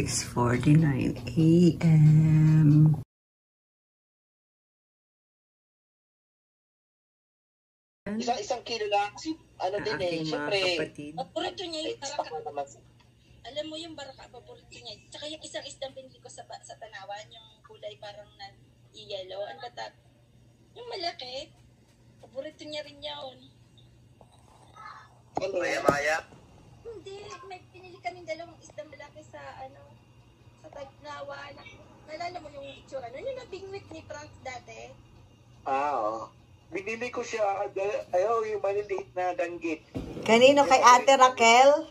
6:49 a.m. Isang kilo lang. Kasi ano din eh, syempre. Paborito niya yung baraka. Alam mo yung baraka, paborito niya. Tsaka yung isang isdang binili ko sa Tanawan, yung kulay parang yellow. Ano ba tat? Yung malaki. Paborito niya rin yun. Ano? Maya? Hindi. May pinili kaming dalawang isdang malaki sa sa Tanawan. Nalala mo yung itsura. Ano yung nabingwit ni Frank dati? Oo. Binili ko siya, ayaw yung maliliit na danggit. Kanino? Kay Ate Raquel?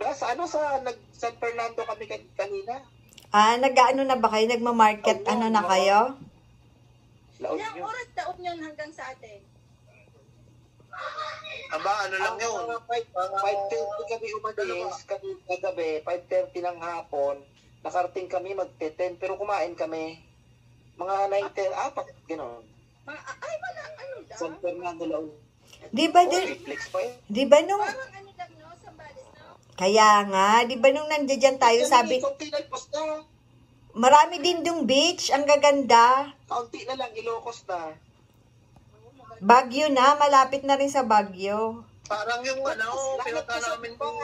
Sa San Fernando kami kanina. Nag-ano na ba kayo? Nagma-market na kayo? Ilang oras taon yun hanggang sa atin? Aba, lang yun? 5:30 kami umalis, kagabi, 5:30 ng hapon. Nakarating kami magte-10, pero kumain kami. Mga 9:10, gano'n. Ay, wala, lang? San Fernando lang. Di ba nung... Parang lang, no? Sambales, no? Kaya nga, di ba nung nandiyan tayo, sabi... Marami din yung beach, ang gaganda. Kaunti na lang, Ilocos na. Baguio na, malapit na rin sa Baguio. Parang yung pinata namin kung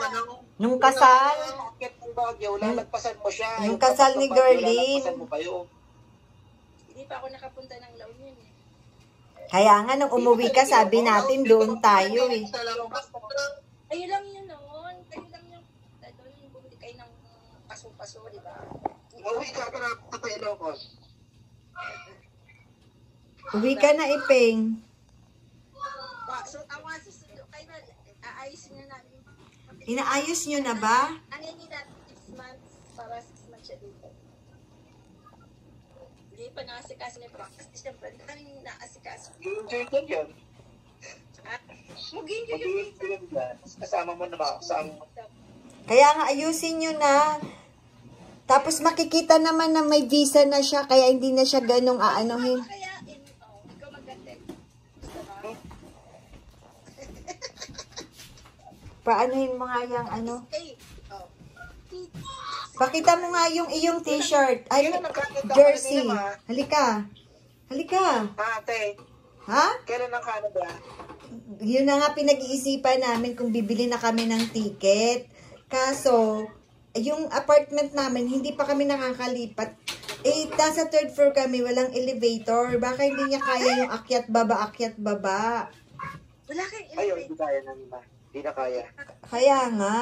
Nung kasal. Lalagpasan mo siya. Yung kasal ni Girlene. Lalagpasan mo kayo. Hindi pa ako nakapunta ng La Union eh. Kaya nga, nung umuwi ka, sabi natin doon tayo eh. Kayo lang yun noon. Kayo lang yung bumili kayo ng paso-paso, di ba? Uwi ka na sa Ilocos. Uwi ka na, Ipeng. So, ang susunod kayo na, aayusin na namin. Inaayos nyo na ba? Ano yun natin 6 months para 6 months siya dito. Hindi pa naasikaso ni Frank. Kasi siyempre, hindi kami naasikaso. Enjoy ka dyan. Mag-enjoy yun. Kasama mo na ba? Kaya nga, ayusin nyo na. Tapos makikita naman na may visa na siya, kaya hindi na siya ganong aanuhin. Kaya, ikaw maganda. Paanohin mo nga yung Pakita mo nga yung iyong t-shirt. Ay, jersey. Halika. Ate. Ha? Kailan ang Canada? Yun na nga pinag-iisipan namin kung bibili na kami ng ticket. Kaso, yung apartment namin, hindi pa kami nakakalipat. Nasa 3rd floor kami, walang elevator. Baka hindi niya kaya yung akyat baba. Wala kayong elevator. Ayun, hindi kaya namin ba? Hindi na kaya. Kaya nga.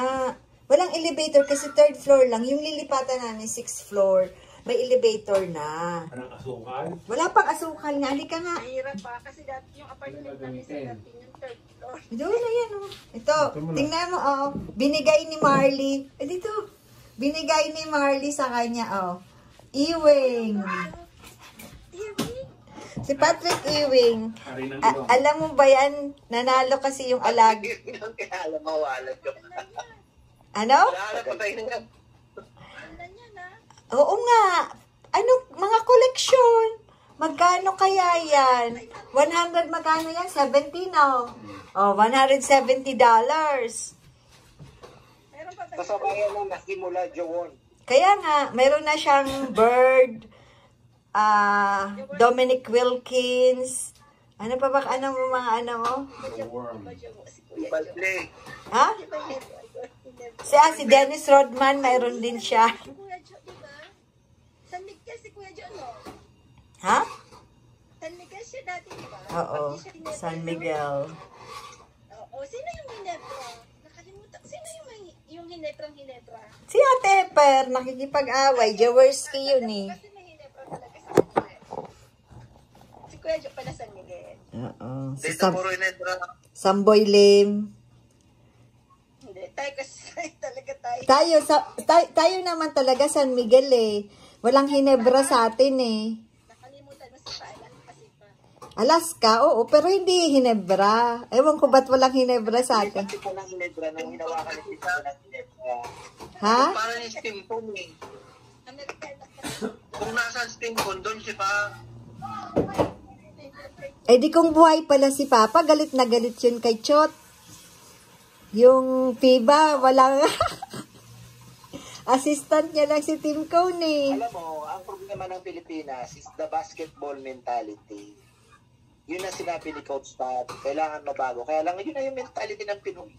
Walang elevator kasi 3rd floor lang. Yung lilipatan namin, 6th floor. May elevator na. Anong asukal? Wala pang asukal nga. Halika nga. Mahirap pa kasi dati yung apartment namin sa dati yung 3rd floor. Doon na yan, oh. Ito, tingnan mo, oh. Binigay ni Marley. Dito. Binigay ni Marley sa kanya, oh. Ewing. Si Patrick Ewing. Alam mo ba yan? Nanalo kasi yung alag. Alam mo, walad ka. Ano? Oo nga. Mga koleksyon. Magkano kaya yan? 100, magkano yan? 70 na. Oh, $170. Kasabayan ng nakimula, Jawon. Kaya nga, meron na siyang Bird, Dominic Wilkins. Ano pa ba? Ano mo mga mo? Ha? Si Dennis Rodman, mayroon din siya. San Miguel si Kuya Jo, no? Ha? San Miguel siya dati, di ba? Oo, San Miguel. Oo, sino yung Hinebra? Nakalimutan. Sino yung Hinebra? Si Ate Per, nakikipag-away. Jaworski yun eh. Kasi may Hinebra talaga sa Miguel. Si Kuya Jo pala San Miguel. Oo. Dito puro Hinebra. Samboy Lim. Hindi, tayo kasi talaga tayo. Tayo naman talaga San Miguel eh. Walang Hinebra sa atin eh. Nakalimutan mo si Paalan kasi pa. Alaska, oo, pero hindi Hinebra. Ewan ko ba't walang Hinebra sa atin. Kasi po ng Hinebra nang hinawakan ni Tito ng Hinebra. Ha? Parang yung steampon eh. Kung nasa steampon, doon si Pa. Eh di kung buhay pala si Papa, galit na galit yun kay Chot. Yung FIBA, walang... Assistant niya lang si Tim Cone eh. Alam mo, ang problema ng Pilipinas is the basketball mentality. Yun ang sinabi ni Coach Tad. Kailangan mabago. Kaya lang, yun na yung mentality ng Pinoy.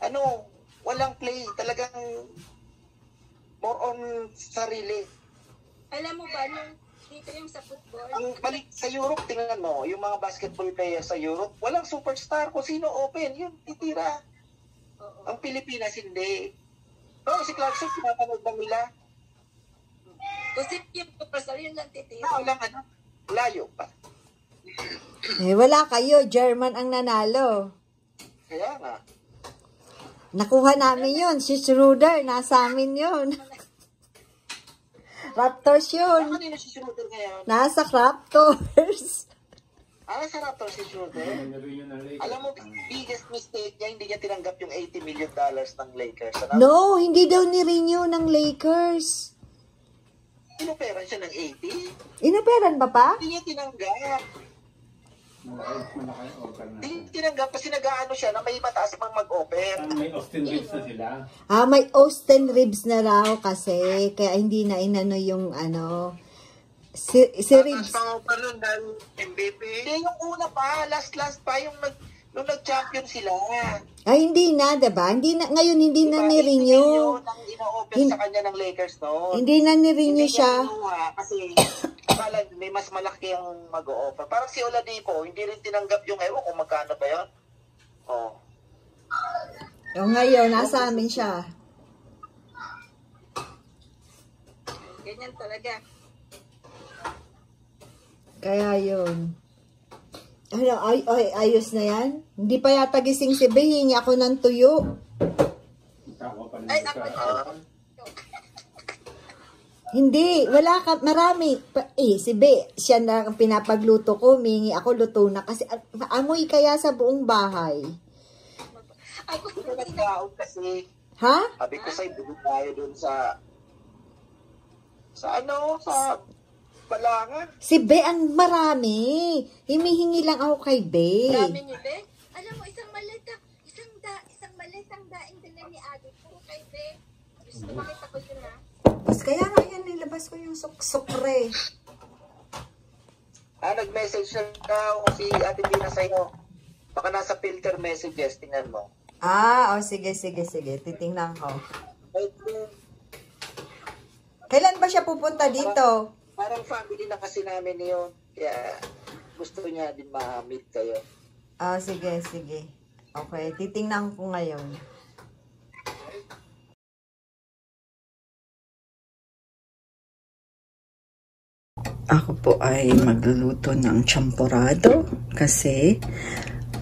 Ano, walang play. Talagang more on sarili. Alam mo ba, nung dito yung sa football, Ang balik sa Europe, tingnan mo, yung mga basketball players sa Europe, walang superstar. Kung sino open, yun, titira. oo. Ang Pilipinas, hindi. No, si Clarkson, pinapanood lang nila. Kasi yung superstar, yun lang titira. Walang ano, layo pa. Eh, wala kayo. German ang nanalo. Kaya nga. Nakuha namin yun. Si Schroeder, nasa amin yun. Raptors yun. Kanina si Schroeder ngayon. Nasa Raptors. Sa Raptors si Schroeder. Alam mo, biggest mistake niya, hindi niya tinanggap yung $80 million ng Lakers. Ano? No, hindi daw ni-renew ng Lakers. Inoperan siya ng 80? Inoperan ba pa? Hindi niya tinanggap. Hindi niya tinanggap kasi nag-aano siya na may mataas mang mag-offer. May Austin Reeves na sila. May Austin Reeves na raw kasi. Kaya hindi na inano yung ano. Si Reeves. Pa nun dahil MVP? Hindi, yung una pa. Last pa. Nung nag-champion sila. Ay, hindi na, diba? Hindi na, ngayon hindi na ni-renew. Ang ina-open sa kanya ng Lakers noon. Hindi na ni-renew siya. Kasi akala may mas malaki ang mag-o-offer. Parang si Oladipo, hindi rin tinanggap yung ewan kung magkano ba yun. Oh. O ngayon, nasa amin siya. Ganyan talaga. Kaya yun. Ano, ayos na yan? Hindi pa yata gising si Bey, hingi ako ng tuyo. Ay, ako na. Hindi, wala ka, marami. Si Bey, siya na ang pinapagluto ko, mingi ako luto na. Kasi amoy kaya sa buong bahay. Ako Ito nagkaon kasi. Ha? Sabi ko sa'yo, bigod tayo dun sa Balangan. Si Bey ang marami. Himihingi lang ako kay Bey. Dami ni Be. Alam mo, isang malitang daing dala ni Adi. Puro kay Be. Gusto makita ko yun ha. Bas kaya nga yan, nilabas ko yung sukre. Nag-message na ako si Ate Pina sa'yo. Baka nasa filter messages, tingnan mo. Sige. Titingnan ko. Kailan ba siya pupunta dito? Parang family na kasi namin yun. Kaya gusto niya din ma-meet kayo. Sige. Okay, titingnan ko ngayon. Ako po ay magluluto ng champorado kasi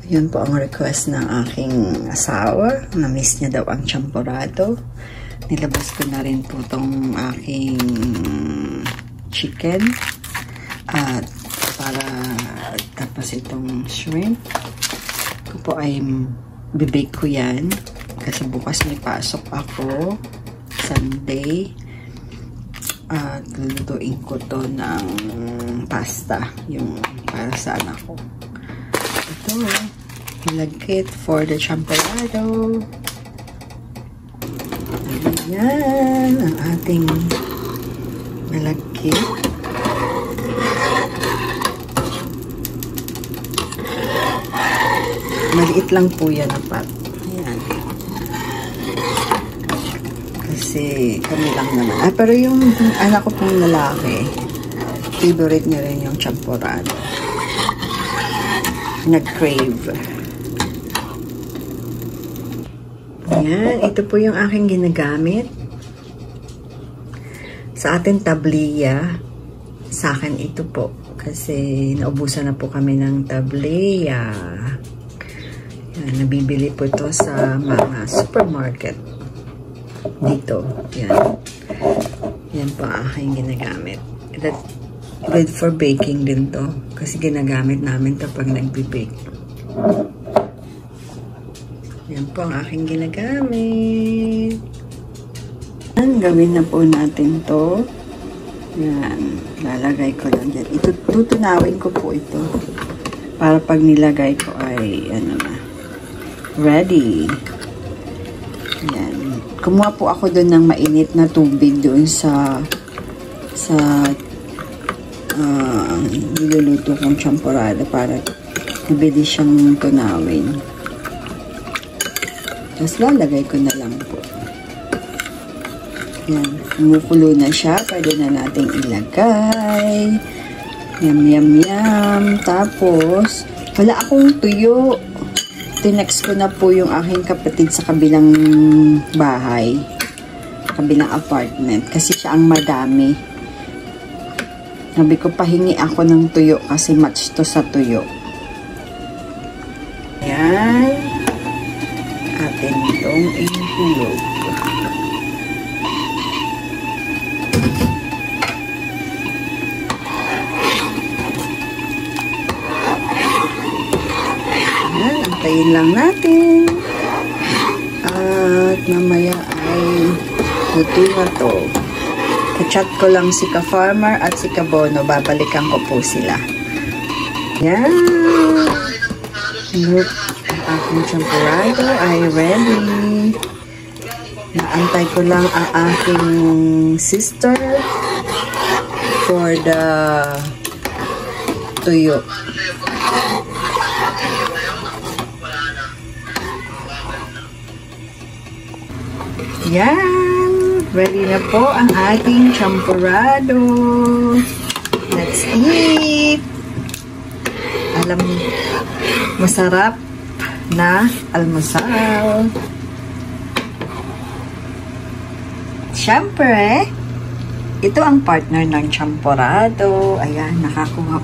yun po ang request ng aking asawa. Na-miss niya daw ang champorado. Nilabas ko na rin po tong aking chicken at tapos itong shrimp ko po ay bibake ko yan kasi bukas may pasok ako Sunday at lulutuin ko to ng pasta yung para sa anak ko. Ito ilagkit for the champorado. Ayan ang ating malagkit. Maliit lang po yan na pot. Ayan. Kasi kami lang naman. Pero yung anak ko pong lalaki, favorite niya rin yung champorado. Nag-crave. Ayan. Ito po yung aking ginagamit. Sa ating tabliya, sa akin ito po. Kasi naubusan na po kami ng tabliya. Yan, nabibili po ito sa mga supermarket. Dito. Yan. Yan po aking ginagamit. Good for baking din to. Kasi ginagamit namin ito pag nagbe-bake. Yan po ang aking ginagamit. Gawin na po natin to. Yan. Lalagay ko lang dyan. Tutunawin ko po ito. Para pag nilagay ko ay ano na. Ready. Ayan. Kumuha po ako doon ng mainit na tubig doon sa niluluto kong champorado para mabilis siyang tunawin. Tapos lalagay ko na lang po. Yan. Kumukulo na siya. Pwede na nating ilagay. Yum, yum, yum. Tapos, wala akong tuyo. Tinext ko na po yung aking kapatid sa kabilang bahay. Kabilang apartment. Kasi siya ang madami. Sabi ko, pahingi ako ng tuyo kasi match to sa tuyo. Yan. Atin itong ihulog. Yan. Antayin lang natin. At mamaya ay luto na to. Ka-chat ko lang si Ka-Farmer at si Ka-Bono. Babalikan ko po sila. Yan. Look, ang aking champorado ay ready. Naantay ko lang ang aking sister for the tuyo. Yan. Ready na po ang ating champorado. Let's eat. Alam, masarap na almusal. Siyempre, ito ang partner ng champorado. Ayan,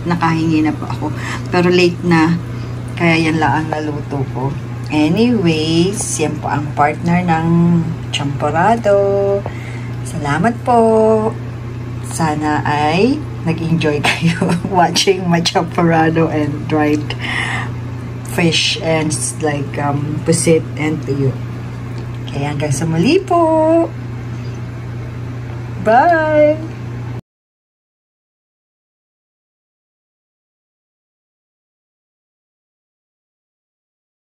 nakahingi na po ako. Pero late na, kaya yan lang ang naluto ko. Anyways, yan po ang partner ng champorado. Salamat po. Sana ay nag-enjoy kayo watching my champorado and dried fish and like pusit and tuyo. Kaya hanggang sa muli po. Bye!